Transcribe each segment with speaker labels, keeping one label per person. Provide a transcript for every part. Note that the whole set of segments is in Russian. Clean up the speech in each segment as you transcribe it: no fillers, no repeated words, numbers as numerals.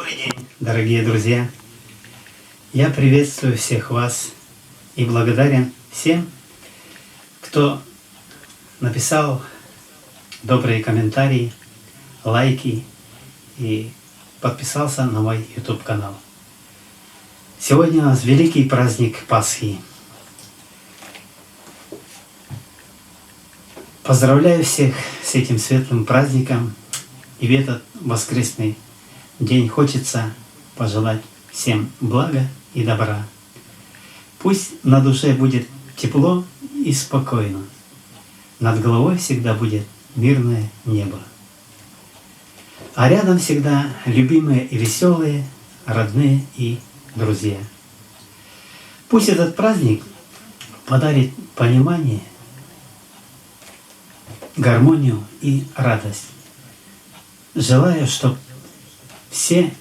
Speaker 1: Добрый день, дорогие друзья! Я приветствую всех вас и благодарен всем, кто написал добрые комментарии, лайки и подписался на мой YouTube канал. Сегодня у нас великий праздник Пасхи. Поздравляю всех с этим светлым праздником, и в этот воскресный день хочется пожелать всем блага и добра. Пусть на душе будет тепло и спокойно, над головой всегда будет мирное небо, а рядом всегда любимые и веселые, родные и друзья. Пусть этот праздник подарит понимание, гармонию и радость. Желаю, чтобы все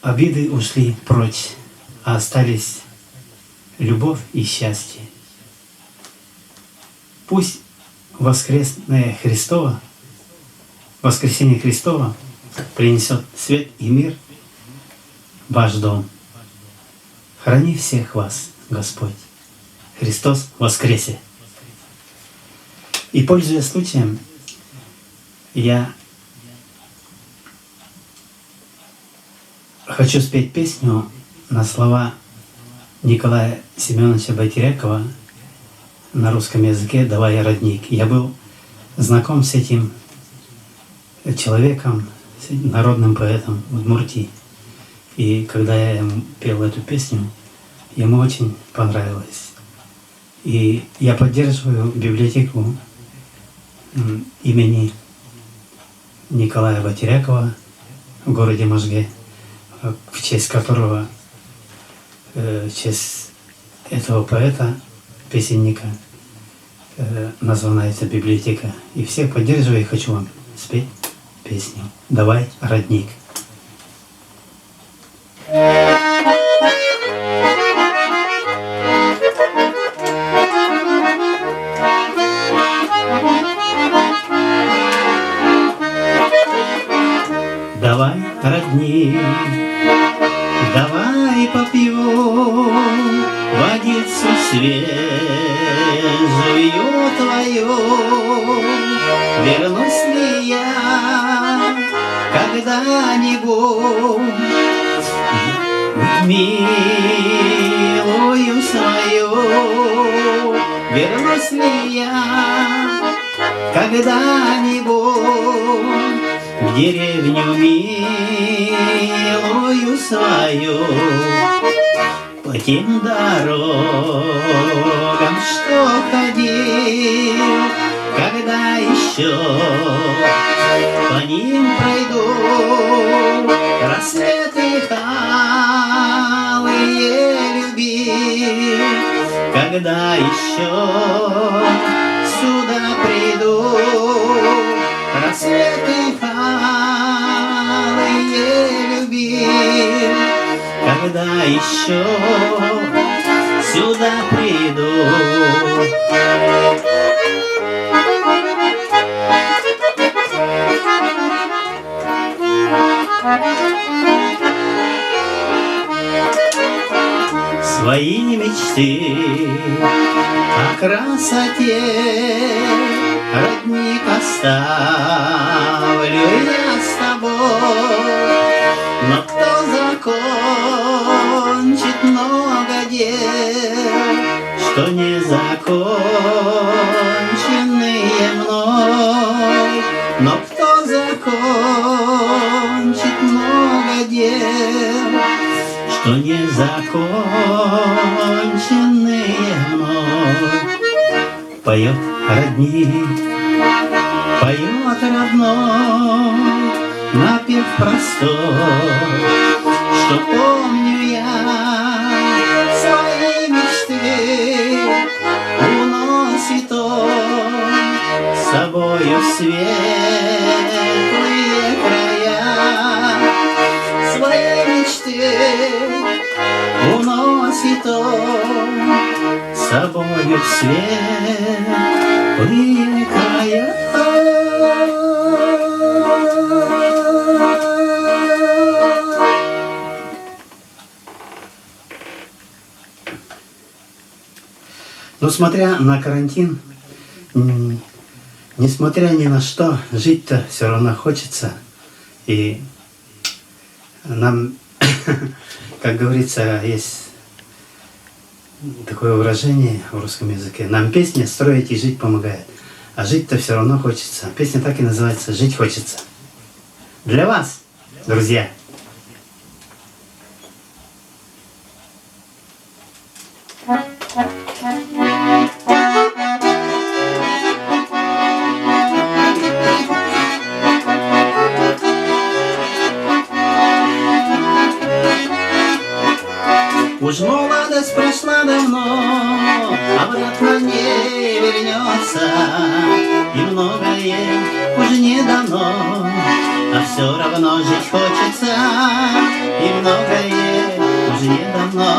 Speaker 1: обиды ушли прочь, а остались любовь и счастье. Пусть воскресение Христово принесет свет и мир в ваш дом. Храни всех вас, Господь. Христос воскресе! И, пользуясь случаем, я хочу спеть песню на слова Николая Семеновича Байтерякова на русском языке «Давай, родник». Я был знаком с этим человеком, с народным поэтом Удмуртии. И когда я ему пел эту песню, ему очень понравилось. И я поддерживаю библиотеку имени Николая Байтерякова в городе Можге, в честь которого, в честь этого поэта, песенника, названа эта библиотека. И всех поддерживаю и хочу вам спеть песню «Давай, родник». Давай, родник, давай попьем водицу свежую твою. Вернусь ли я когда-нибудь в милую свою? Вернусь ли я когда-нибудь в деревню милую свою, по тем дорогам, что ходил, когда еще по ним пройду, рассветы алые любил, когда еще сюда приду, рассветы алые любил, когда еще сюда приду. Свои мечты о красоте, родник, оставлю я с тобой. Но кто закончит много дел, что не законченные мной? Но кто закончит много дел, что не законченные мной? Поет родник, поет родной, напев простой, что помню я свои мечты, уносит он с собою в светлые края. Свои мечты уносит он с собою в светлые края. Но смотря на карантин, несмотря ни на что, жить-то все равно хочется. И нам, как говорится, есть такое выражение в русском языке. Нам песня строить и жить помогает. А жить-то все равно хочется. Песня так и называется «Жить хочется». Для вас, друзья. Уж молодость прошла давно, обратно не вернется, и многое уже не дано, а все равно жить хочется, и многое уже не дано,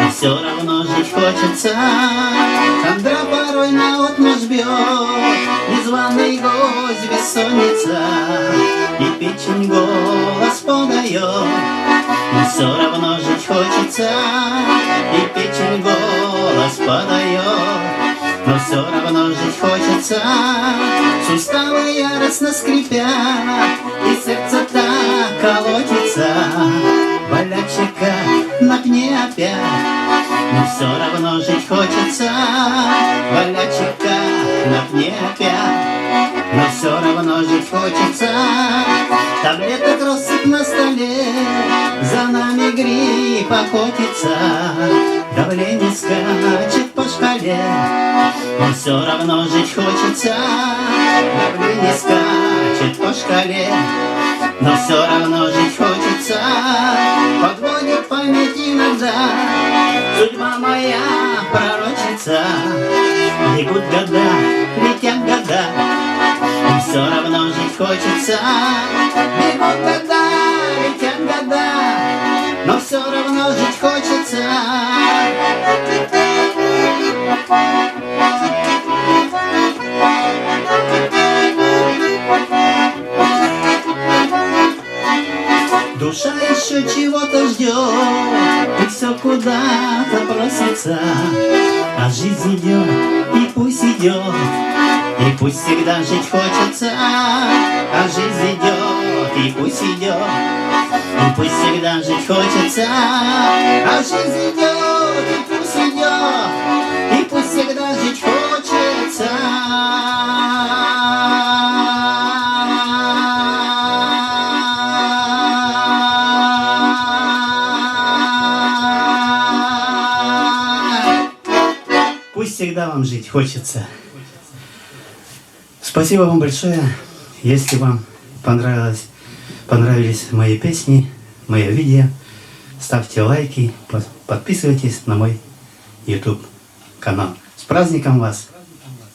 Speaker 1: а все равно жить хочется. Хандра порой наотмашь бьет, незваный гость бессонница, и печень голос подает. Но все равно жить хочется, и печень голос подает. Но все равно жить хочется, суставы яростно скрипят, и сердце так колотится, болячека на пне опять. Но все равно жить хочется, болячека на пне опять. Но все равно жить хочется, таблеток россыпь на столе, за нами грипп охотится, давление скачет по шкале. Но все равно жить хочется, давление скачет по шкале. Но все равно жить хочется, подводит память иногда, судьба моя пророчица. Бегут года, летят года, но все равно жить хочется. Бегут года, летят года, но все равно жить хочется. Душа еще чего-то ждет, и все куда-то просится, а жизнь идет, и пусть идет, и пусть всегда жить хочется. А жизнь идет, и пусть идет, и пусть всегда жить хочется. А жизнь идет, и пусть идет, и пусть всегда жить хочется. Пусть всегда вам жить хочется. Спасибо вам большое. Если вам понравились мои песни, мое видео, ставьте лайки, подписывайтесь на мой YouTube канал. С праздником вас!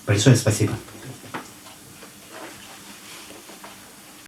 Speaker 1: Большое спасибо!